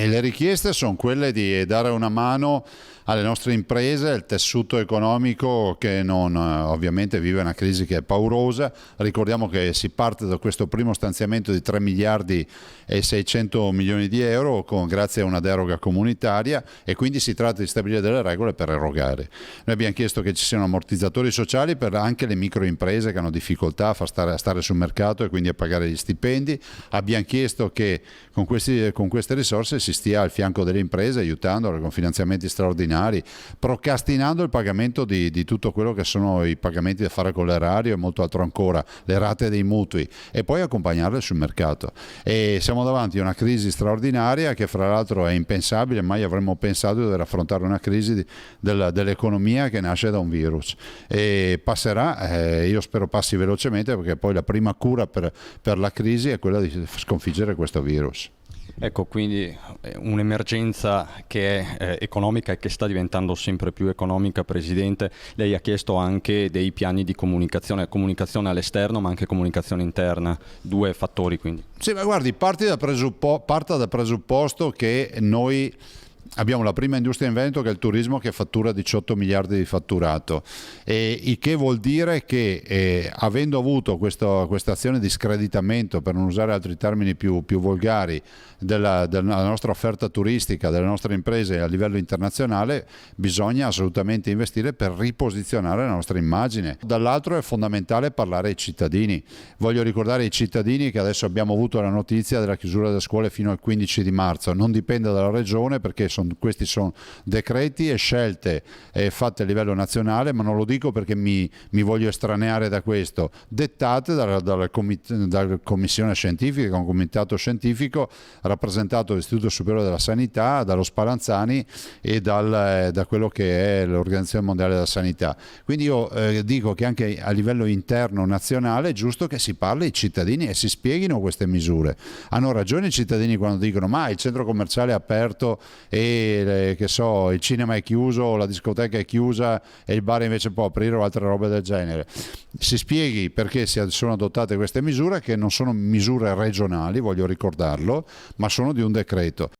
E le richieste sono quelle di dare una mano alle nostre imprese, al tessuto economico che non, ovviamente vive una crisi che è paurosa. Ricordiamo che si parte da questo primo stanziamento di 3 miliardi e 600 milioni di euro grazie a una deroga comunitaria, e quindi si tratta di stabilire delle regole per erogare. Noi abbiamo chiesto che ci siano ammortizzatori sociali per anche le microimprese che hanno difficoltà a stare sul mercato e quindi a pagare gli stipendi. Abbiamo chiesto che con queste risorse si stia al fianco delle imprese, aiutandole con finanziamenti straordinari, procrastinando il pagamento di tutto quello che sono i pagamenti da fare con l'erario e molto altro ancora, le rate dei mutui, e poi accompagnarle sul mercato. E siamo davanti a una crisi straordinaria che fra l'altro è impensabile, mai avremmo pensato di dover affrontare una crisi dell'economia che nasce da un virus, e passerà, io spero passi velocemente, perché poi la prima cura per la crisi è quella di sconfiggere questo virus. Ecco, quindi un'emergenza che è economica e che sta diventando sempre più economica, Presidente. Lei ha chiesto anche dei piani di comunicazione all'esterno ma anche comunicazione interna, due fattori quindi. Sì, ma guardi, parta dal presupposto che noi abbiamo la prima industria in Veneto, che è il turismo, che fattura 18 miliardi di fatturato, il che vuol dire che avendo avuto questa azione di screditamento, per non usare altri termini più volgari, della nostra offerta turistica, delle nostre imprese a livello internazionale, bisogna assolutamente investire per riposizionare la nostra immagine. Dall'altro è fondamentale parlare ai cittadini. Voglio ricordare ai cittadini che adesso abbiamo avuto la notizia della chiusura delle scuole fino al 15 di marzo. Non dipende dalla regione, perché questi sono decreti e scelte fatte a livello nazionale, ma non lo dico perché mi voglio estraneare da questo, dettate dalla commissione scientifica, un comitato scientifico rappresentato dall'Istituto Superiore della Sanità, dallo Spallanzani e da quello che è l'Organizzazione Mondiale della Sanità. Quindi io dico che anche a livello interno nazionale è giusto che si parli ai cittadini e si spieghino queste misure. Hanno ragione i cittadini quando dicono: ma il centro commerciale è aperto e che so, il cinema è chiuso, la discoteca è chiusa e il bar invece può aprire, o altre robe del genere. Si spieghi perché sono adottate queste misure, che non sono misure regionali, voglio ricordarlo, ma sono di un decreto.